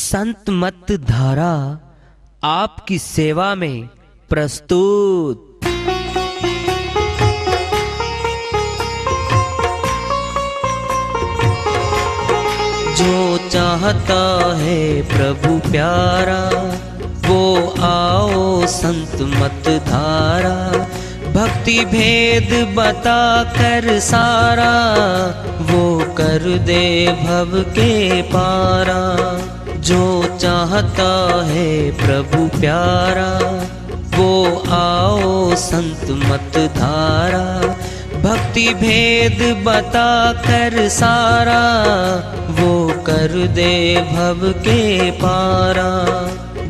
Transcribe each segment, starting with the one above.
संत मत धारा आपकी सेवा में प्रस्तुत। जो चाहता है प्रभु प्यारा वो आओ संत मत धारा। भक्ति भेद बता कर सारा वो कर दे भव के पारा। जो चाहता है प्रभु प्यारा वो आओ संत मत धारा। भक्ति भेद बता कर सारा वो कर दे भव के पारा।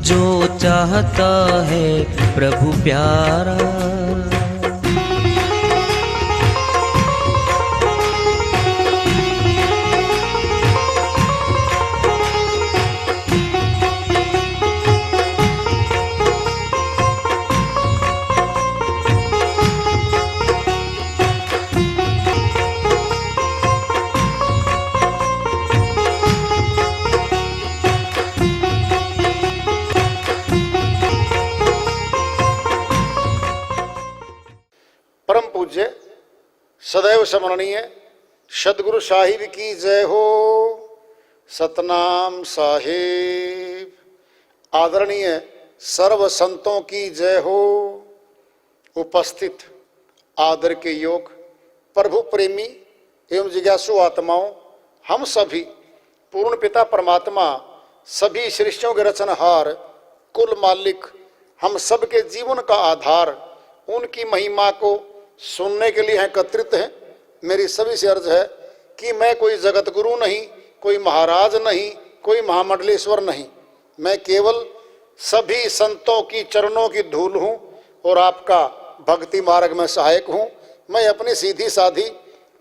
जो चाहता है प्रभु प्यारा। परम पूज्य सदैव स्मरणीय सदगुरु साहिब की जय हो। सतनाम साहिब। आदरणीय सर्व संतों की जय हो। उपस्थित आदर के योग प्रभु प्रेमी एवं जिज्ञासु आत्माओं, हम सभी पूर्ण पिता परमात्मा सभी सृष्टियों के रचनहार कुल मालिक हम सबके जीवन का आधार उनकी महिमा को सुनने के लिए एकत्रित हैं। मेरी सभी से अर्ज है कि मैं कोई जगत गुरु नहीं, कोई महाराज नहीं, कोई महामंडलेश्वर नहीं। मैं केवल सभी संतों की चरणों की धूल हूँ और आपका भक्ति मार्ग में सहायक हूँ। मैं अपनी सीधी साधी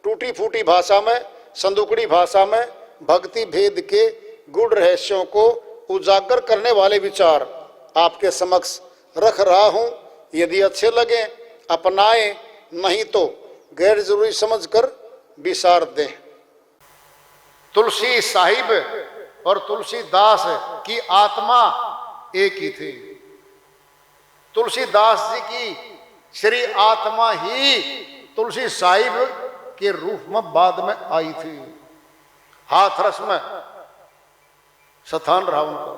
टूटी फूटी भाषा में, संदुकड़ी भाषा में भक्ति भेद के गूढ़ रहस्यों को उजागर करने वाले विचार आपके समक्ष रख रहा हूँ। यदि अच्छे लगे अपनाएं, नहीं तो गैर जरूरी समझकर विसार दें। तुलसी साहिब और तुलसीदास की आत्मा एक ही थी। तुलसीदास जी की श्री आत्मा ही तुलसी साहिब के रूप में बाद में आई थी। हाथरस में स्थान रहा उनका।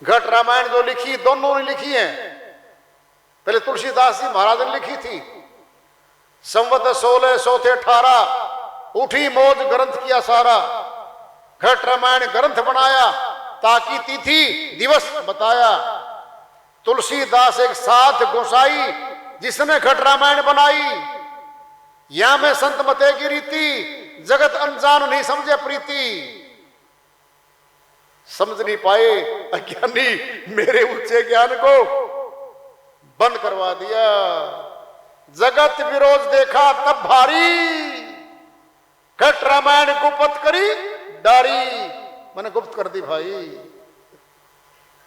घट रामायण जो लिखी दोनों ने लिखी है। पहले तुलसीदास जी महाराज ने लिखी थी। संवत 1618 उठी मौज ग्रंथ किया सारा। घट रामायण ग्रंथ बनाया ताकि तिथि दिवस बताया। तुलसीदास एक साथ गोसाई जिसने घट रामायण बनाई। यहां में संत मते की रीति जगत अनजान नहीं समझे प्रीति। समझ नहीं पाए अज्ञानी मेरे ऊंचे ज्ञान को बंद करवा दिया। जगत विरोध देखा तब भारी। घट रामायण गुप्त करी डारी। मैंने गुप्त कर दी भाई।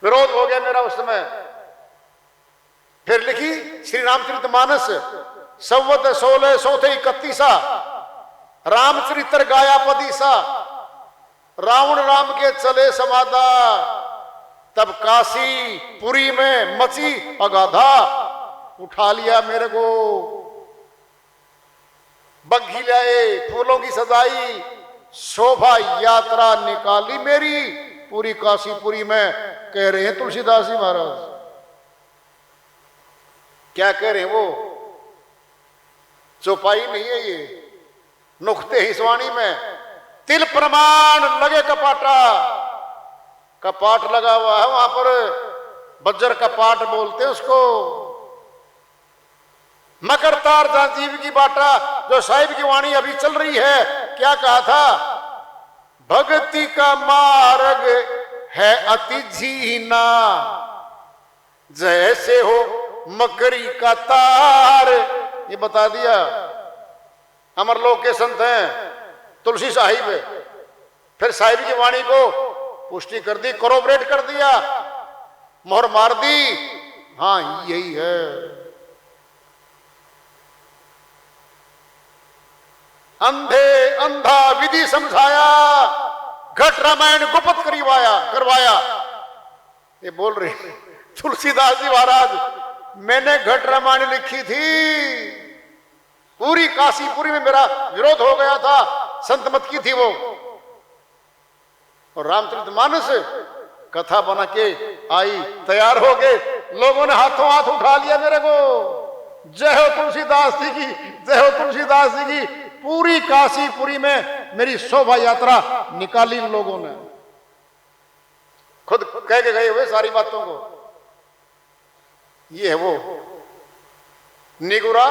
विरोध हो गया मेरा उस समय। फिर लिखी श्री रामचरितमानस संवत 1631 रामचरित्र गाया पदीसा। रावण राम के चले समादा। तब काशी पुरी में मची अगाधा। उठा लिया मेरे को बग्घी लाए फूलों की सजाई। शोभा यात्रा निकाली मेरी पूरी काशीपुरी में। कह रहे हैं तुलसीदास जी महाराज। क्या कह रहे हैं वो? चौपाई नहीं है ये, नुक्ते ही स्वाणी में। तिल प्रमाण लगे कपाटा। कपाट लगा हुआ है वहां पर, बज्जर कपाट बोलते उसको। मकर तार जीव की बाटा जो साहिब की वाणी अभी चल रही है। क्या कहा था? भक्ति का मार्ग है अति झीना जैसे हो मकरी का तार। ये बता दिया। अमरलोक के संत हैं तुलसी साहिब। फिर साहिब की वाणी को पुष्टि कर दी, कोरोबरेट कर दिया, मोहर मार दी। हाँ यही है। अंधे अंधा विधि समझाया। घट रामायण गुप्त करवाया। ये बोल रहे तुलसीदास जी महाराज, मैंने घट रामायण लिखी थी, पूरी काशीपुरी में मेरा विरोध हो गया था, संत मत की थी वो। और रामचरितमानस कथा बना के आई, तैयार हो गए, लोगों ने हाथों हाथ उठा लिया मेरे को, जय हो तुलसीदास जी की, जय हो तुलसीदास जी की। पूरी काशीपुरी में मेरी शोभा यात्रा निकाली इन लोगों ने, खुद कह के गए हुए सारी बातों को। ये है वो निगुरा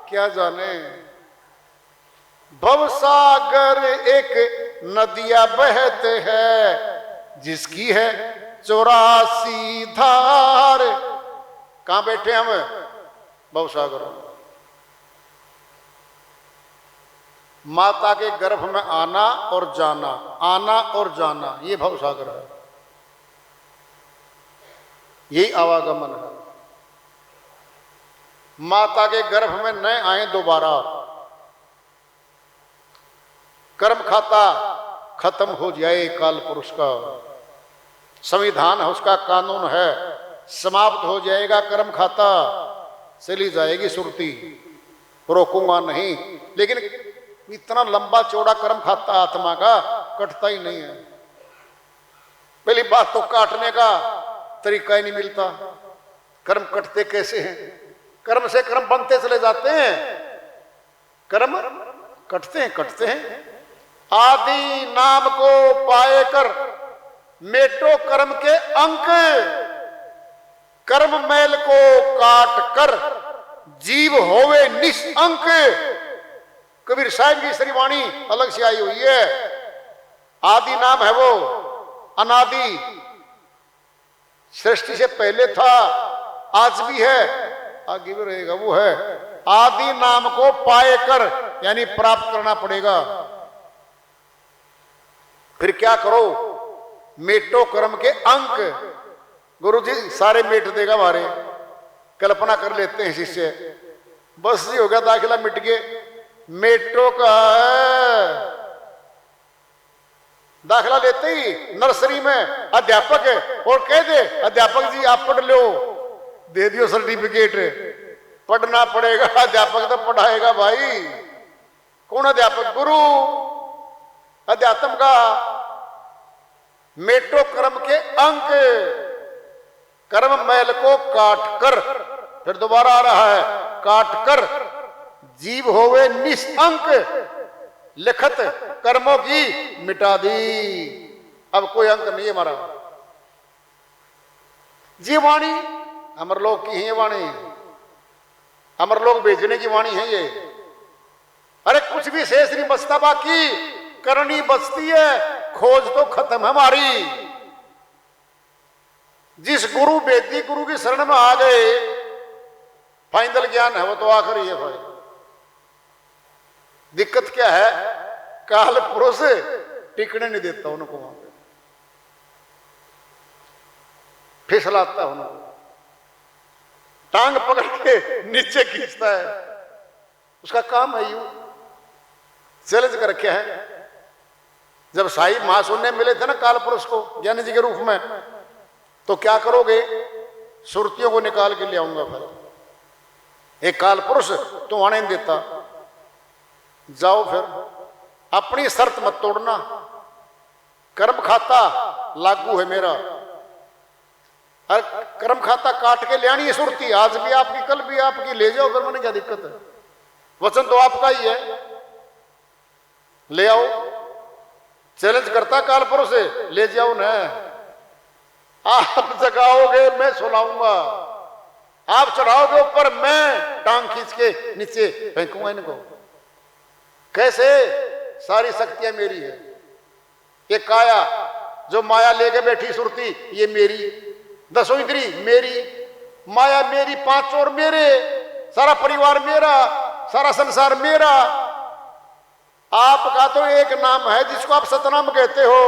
क्या जाने, भवसागर एक नदियां बहते हैं, जिसकी है 84 धार। कहां बैठे हम? भवसागर। माता के गर्भ में आना और जाना, आना और जाना, ये भवसागर है, यही आवागमन है। माता के गर्भ में न आए दोबारा, कर्म खाता खत्म हो जाए काल पुरुष का, संविधान है उसका, कानून है, समाप्त हो जाएगा कर्म खाता, चली जाएगी सुरती, रोकूंगा नहीं। लेकिन इतना लंबा चौड़ा कर्म खाता आत्मा का कटता ही नहीं है। पहली बात तो काटने का तरीका ही नहीं मिलता, कर्म कटते कैसे हैं? कर्म से कर्म बनते चले जाते हैं, कर्म कटते हैं। आदि नाम को पाए कर मेटो कर्म के अंक, कर्म मैल को काट कर जीव होवे निष्अंक। कबीर साहब की श्रीवाणी अलग से आई हुई है। आदि नाम है वो, अनादि, सृष्टि से पहले था, आज भी है, आगे भी रहेगा, वो है। आदि नाम को पाए कर, यानी प्राप्त करना पड़ेगा। फिर क्या करो? मेटो कर्म के अंक। गुरु जी सारे मेट देगा हमारे, कल्पना कर लेते हैं शिष्य, बस ही हो गया, दाखिला मिट गए, मेटो का दाखिला लेते ही नर्सरी में अध्यापक है, और कह दे अध्यापक जी आप पढ़ लो, दे दियो सर्टिफिकेट। पढ़ना पड़ेगा, अध्यापक तो पढ़ाएगा भाई। कौन अध्यापक? गुरु, अध्यात्म का। मेटो कर्म के अंक, कर्म मैल को काट कर, फिर दोबारा आ रहा है, काट कर जीव होवे निष्अंक, लिखत कर्मों की मिटा दी। अब कोई अंक नहीं है हमारा। जी वाणी अमरलोक की है, वाणी अमरलोक भेजने की वाणी है ये। अरे कुछ भी शेष नहीं बचता, बाकी करनी बचती है, खोज तो खत्म है हमारी। जिस गुरु वेदी गुरु की शरण में आ गए, फाइनल ज्ञान है वो तो आखिरी है भाई। दिक्कत क्या है? काल पुरुष टिकने नहीं देता उनको, वहां पे फिसलाता है उनको, टांग पकड़ के नीचे खींचता है। उसका काम है यू चैलेंज कर रखे है। जब साहिब महाशून्य मिले थे ना काल पुरुष को ज्ञानी जी के रूप में, तो क्या करोगे? सुरतियों को निकाल के ले आऊंगा फिर। एक काल पुरुष तो आने नहीं देता, जाओ फिर, अपनी शर्त मत तोड़ना, कर्म खाता लागू है मेरा। अरे कर्म खाता काट के ले आनी है सुरती, आज भी आपकी कल भी आपकी, ले जाओ फिर, मैंने क्या दिक्कत है? वचन तो आपका ही है, ले आओ। चैलेंज करता काल पुरुष से, ले जाओ ना। आप जगाओगे मैं सुलाऊंगा, आप चढ़ाओगे ऊपर मैं टांग खींच के नीचे फेंकूंगा इनको। कैसे? सारी शक्तियां मेरी है। ये काया जो माया लेके बैठी सुरती, ये मेरी। 10 इंद्री मेरी, माया मेरी, 5 और मेरे, सारा परिवार मेरा, सारा संसार मेरा। आपका तो एक नाम है जिसको आप सतनाम कहते हो।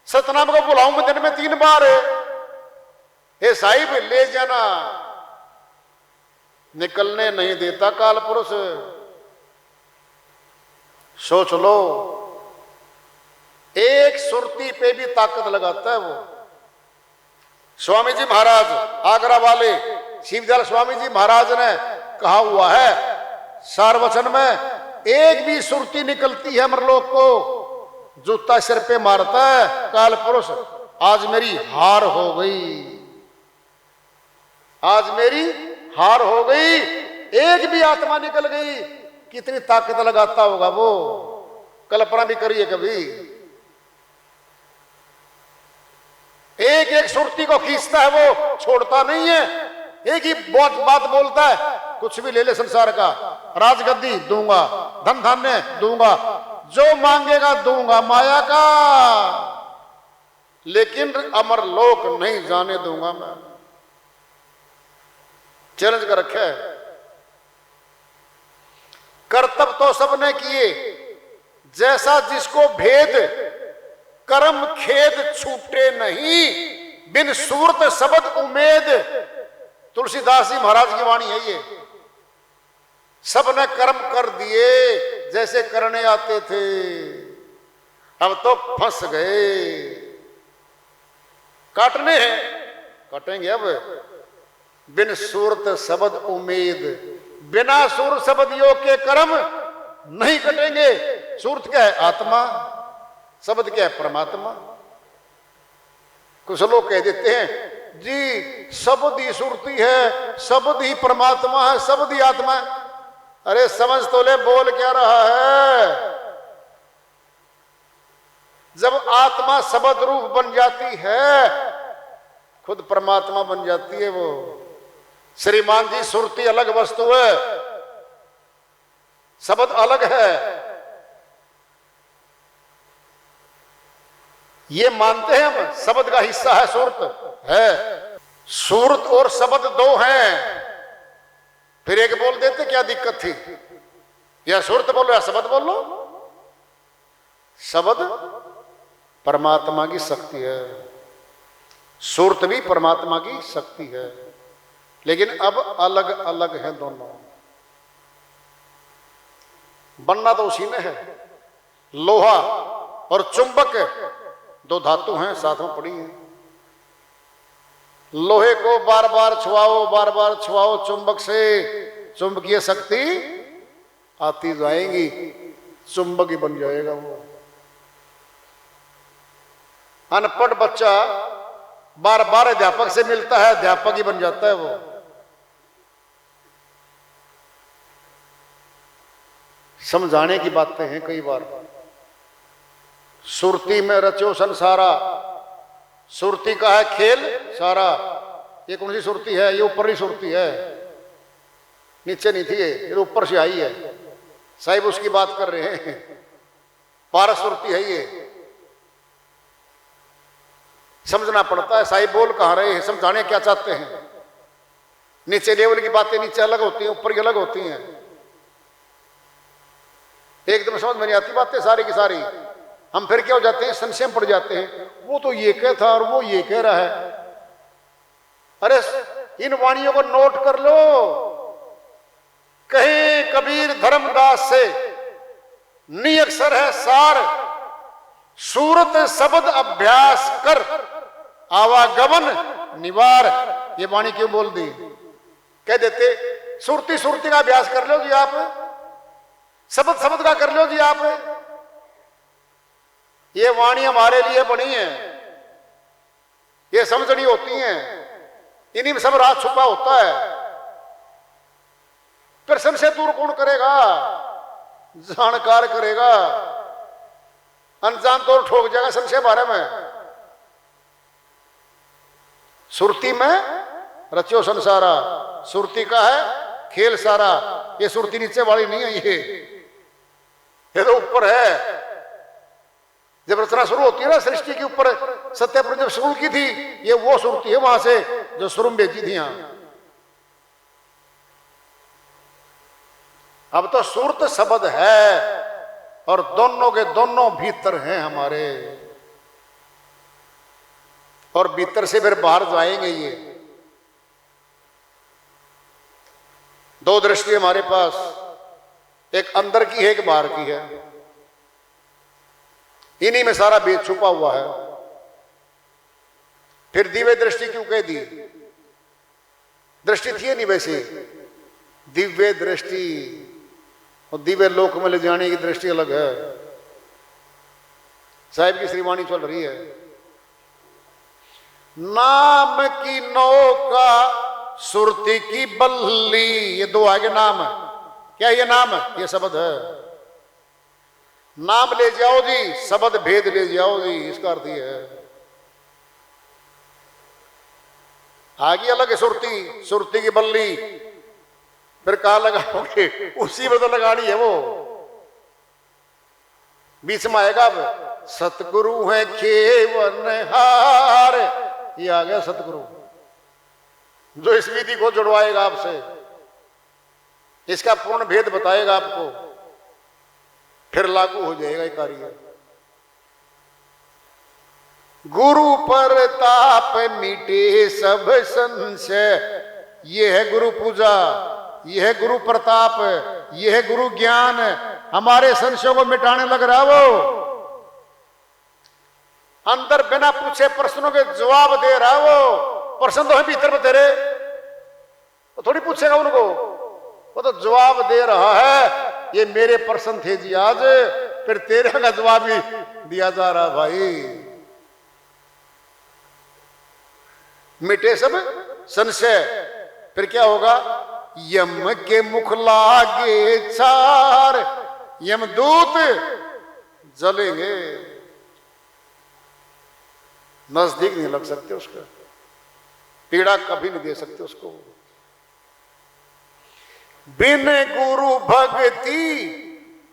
सतनाम को बुलाऊं दिन में 3 बार, हे साहिब ले जाना। निकलने नहीं देता काल पुरुष। सोच लो, एक सुरती पे भी ताकत लगाता है वो। स्वामी जी महाराज आगरा वाले शिवदयाल स्वामी जी महाराज ने कहा हुआ है सार वचन में, एक भी सुरती निकलती है मरलोक को, जूता सिर पे मारता है, काल पुरुष आज मेरी हार हो गई, आज मेरी हार हो गई। एक भी आत्मा निकल गई, कितनी ताकत लगाता होगा वो, कल्पना भी करिए कभी। एक एक सुरती को खींचता है वो, छोड़ता नहीं है, एक ही बात बोलता है, कुछ भी ले ले संसार का, राजगद्दी दूंगा, धन धान्य दूंगा, जो मांगेगा दूंगा माया का, लेकिन अमर लोक नहीं जाने दूंगा मैं। चैलेंज कर रखा है। कर्तव्य तो सबने किए, जैसा जिसको भेद, कर्म खेद छूटे नहीं, बिन सूरत शब्द उमेद। तुलसीदास जी महाराज की वाणी है ये। सबने कर्म कर दिए जैसे करने आते थे, अब तो फंस गए, काटने हैं, काटेंगे अब। बिन सूरत शब्द उमेद, बिना सूर शब्द योग के कर्म नहीं कटेंगे। सूरत क्या है? आत्मा। शब्द क्या है? परमात्मा। कुछ लोग कह देते हैं जी शब्द ही सुरती है, शब्द ही परमात्मा है, शब्द ही आत्मा है। अरे समझ तो ले बोल क्या रहा है। जब आत्मा शब्द रूप बन जाती है, खुद परमात्मा बन जाती है वो। श्रीमान जी सुरती अलग वस्तु है, शब्द अलग है, ये मानते हैं हम। शब्द का हिस्सा है सूरत है। सूरत और शब्द दो हैं, फिर एक बोल देते क्या दिक्कत थी? या सूरत बोलो या शब्द बोलो। शब्द परमात्मा की शक्ति है, सूरत भी परमात्मा की शक्ति है, लेकिन अब अलग अलग है दोनों। बनना तो उसी में है। लोहा और चुंबक दो धातु हैं, साथ में पड़ी हैं। लोहे को बार बार छुआओ, बार बार छुआओ चुंबक से, चुंबकीय शक्ति आती जाएगी, चुंबक ही बन जाएगा वो। अनपढ़ बच्चा बार बार अध्यापक से मिलता है, अध्यापक ही बन जाता है वो। समझाने की बातें हैं कई बार। सुरती में रचो संसारा, सुरती का है खेल सारा। ये कौन सी सुरती है? ये ऊपर ही सुरती है, नीचे नहीं थी ये ऊपर से आई है। साहिब उसकी बात कर रहे हैं, पारस सुरती है ये। समझना पड़ता है साहिब बोल कहाँ रहे हैं, समझाने क्या चाहते हैं। नीचे लेवल की बातें नीचे अलग होती हैं, ऊपर की अलग होती हैं। एकदम समझ में नहीं आती बातें सारी की सारी। हम फिर क्या हो जाते हैं, संशय में पड़ जाते हैं, वो तो ये कह था और वो ये कह रहा है। अरे इन वाणियों को नोट कर लो। कहे कबीर धर्मदास से, निअक्षर है सार, सूरत शब्द अभ्यास कर, आवागमन निवार। ये वाणी क्यों बोल दी? कह देते सुरती सुरती का अभ्यास कर लो जी आप, शब्द शब्द का कर लो जी आप। ये वाणी हमारे लिए बनी है, ये समझनी होती है, इन्हीं में सब राज छुपा होता है। फिर संशय दूर कौन करेगा? जानकार करेगा। अनजान तो ठोक जाएगा संशय बारे में। सुरती में रचो संसारा, सुरती का है खेल सारा। ये सुरती नीचे वाली नहीं है, ये तो ऊपर है। जब रचना शुरू होती है ना सृष्टि के ऊपर, सत्यपुर जब शुरू की थी, ये वो सुरती है वहां से जो शुरू में भेजी थी यहां। अब तो सूरत शब्द है और दोनों के दोनों भीतर हैं हमारे, और भीतर से फिर बाहर जाएंगे। ये दो दृष्टि हमारे पास, एक अंदर की है एक बाहर की है। इन्हीं में सारा भेद छुपा हुआ है। फिर दिव्य दृष्टि क्यों कह दी? दृष्टि थी नहीं वैसे, दिव्य दृष्टि और दिव्य लोक में ले जाने की दृष्टि अलग है। साहिब की श्रीवाणी चल रही है, नाम की नौका सुरती की बल्ली, ये दो आगे नाम है। क्या ये नाम है? ये शब्द है। नाम ले जाओ जी, शब्द भेद ले जाओ जी, इसका अर्थ ये है। आगे अलग है सुरती, सुरती की बल्ली, फिर कहा लगाओगे? उसी में तो लगानी है वो। बीच में आएगा अब सतगुरु है खेवनहार, ये आ गया सतगुरु, जो इस विधि को जुड़वाएगा आपसे, इसका पूर्ण भेद बताएगा आपको, फिर लागू हो जाएगा ये कार्य। गुरु परताप मिटे सब संशय, ये है गुरु पूजा, ये है गुरु प्रताप, ये है गुरु ज्ञान। हमारे संशयों को मिटाने लग रहा वो, अंदर बिना पूछे प्रश्नों के जवाब दे रहा वो। प्रश्न तो है भीतर में तेरे, तो थोड़ी पूछेगा उनको, वो तो जवाब दे रहा है। ये मेरे प्रश्न थे जी आज, फिर तेरे का जवाब ही दिया जा रहा भाई। मिटे सब संशय, फिर क्या होगा? यम के मुख लागे चार, यमदूत जलेंगे, नजदीक नहीं लग सकते उसका, पीड़ा कभी नहीं दे सकते उसको। बिन गुरु भक्ति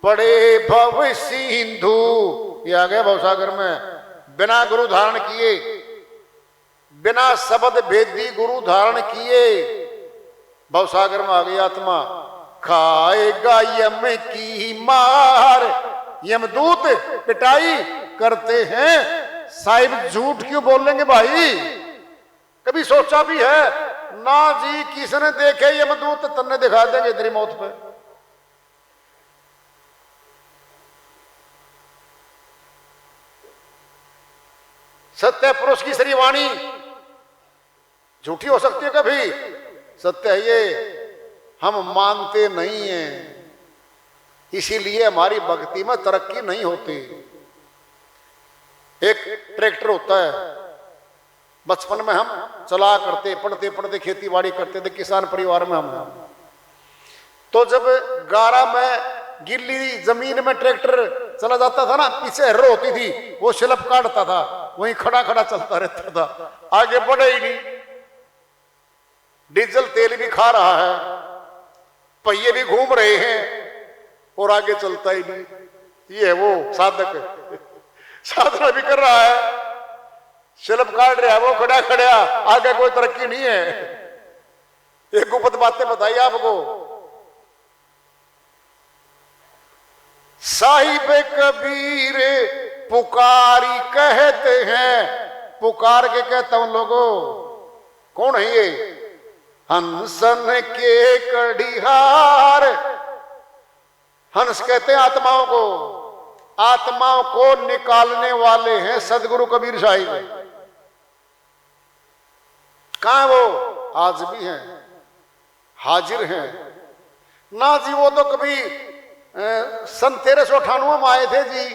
पड़े भव सिंधु, ये आ गया भवसागर में। बिना गुरु धारण किए, बिना शब्द भेदी गुरु धारण किए, भवसागर में आ गई आत्मा। खाएगा यम की मार, यमदूत पिटाई करते हैं। साहिब झूठ क्यों बोल लेंगे भाई? कभी सोचा भी है? ना जी, किसने देखे यमदूत? तन्ने दिखा देंगे तेरी मौत पे। सत्य पुरुष की श्रीवाणी झूठी हो सकती है कभी? सत्य है ये, हम मानते नहीं हैं, इसीलिए हमारी भक्ति में तरक्की नहीं होती। एक ट्रैक्टर होता है, बचपन में हम चला करते, पढ़ते पढ़ते खेती बाड़ी करते थे, किसान परिवार में हम। तो जब गारा में गिल्ली जमीन में ट्रैक्टर चला जाता था ना, पीछे हर्र होती थी, वो शिलप काटता था, वहीं खड़ा खड़ा चलता रहता था, आगे बढ़े ही नहीं। डीजल तेल भी खा रहा है, पहिए भी घूम रहे हैं और आगे चलता ही नहीं। ये है वो साधक, साधना भी कर रहा है, शिल्प काट रहा है, वो खड़ा खड़ा, आगे कोई तरक्की नहीं है। एक गुप्त बातें बताइए आपको। साहिब कबीर पुकारी कहते हैं, पुकार के कहता हूं लोगों। कौन है ये? हंसन के कड़िहार, हंस कहते हैं आत्माओं को, आत्माओं को निकालने वाले हैं सदगुरु कबीर साहिब। कहां वो? आज भी हैं, हाजिर हैं ना जी। वो तो कभी सन 1398 में आए थे जी,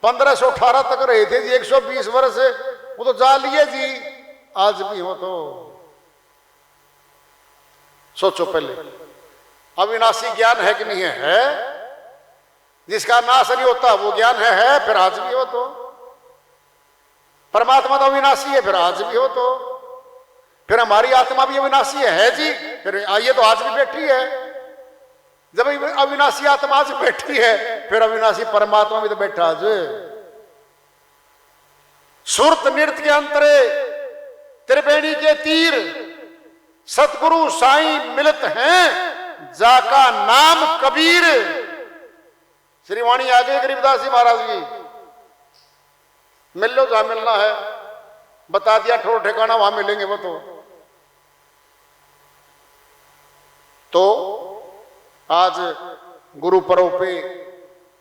1518 तक रहे थे जी, 120 वर्ष वो तो जा लिए जी। आज भी हो तो सोचो पहले, अविनाशी ज्ञान है कि नहीं है? है। जिसका नाश नहीं होता वो ज्ञान है। फिर आज भी हो तो परमात्मा तो अविनाशी है, फिर आज भी हो तो फिर हमारी आत्मा भी अविनाशी है जी। फिर आइए तो आज भी बैठी है। जब अविनाशी आत्मा आज बैठी है, फिर अविनाशी परमात्मा भी तो बैठा आज। सुरत नृत्य के अंतरे त्रिवेणी के तीर सतगुरु साईं मिलत हैं, जाका नाम कबीर। श्रीवाणी आगे गरीबदास जी महाराज की, मिल लो जहां मिलना है, बता दिया ठोर ठिकाना, वहां मिलेंगे वो तो आज गुरु पर्व पे,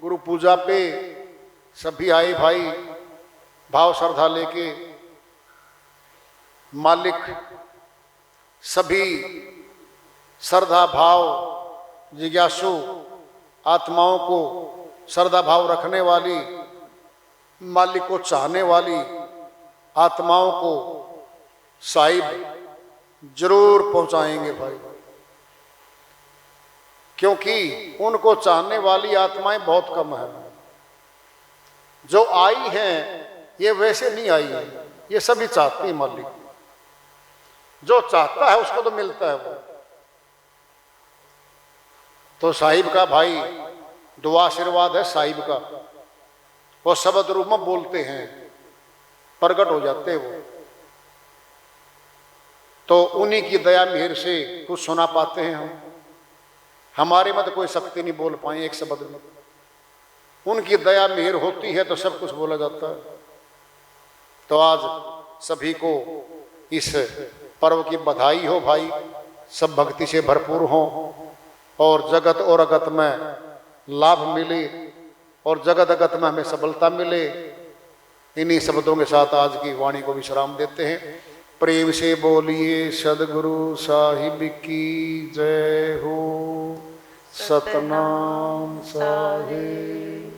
गुरु पूजा पे सभी आए भाई भाव श्रद्धा लेके। मालिक सभी श्रद्धा भाव जिज्ञासु आत्माओं को, श्रद्धा भाव रखने वाली, मालिक को चाहने वाली आत्माओं को साहिब जरूर पहुंचाएंगे भाई, क्योंकि उनको चाहने वाली आत्माएं बहुत कम है। जो आई हैं ये वैसे नहीं आई है, ये सभी चाहती है मालिक। जो चाहता है उसको तो मिलता है वो। तो साहिब का भाई दुआ आशीर्वाद है साहिब का, वो शब्द रूप में बोलते हैं, प्रकट हो जाते हैं वो। तो उन्हीं की दया मेहर से कुछ सुना पाते हैं हम। हमारे में तो कोई शक्ति नहीं बोल पाए एक शब्द में। उनकी दया मेहर होती है तो सब कुछ बोला जाता है। तो आज सभी को इस पर्व की बधाई हो भाई, सब भक्ति से भरपूर हों और जगत और अगत में लाभ मिले और जगत अगत में हमें सफलता मिले। इन्हीं शब्दों के साथ आज की वाणी को विश्राम देते हैं। प्रेम से बोलिए सदगुरु साहिब की जय हो। सतनाम साहिब।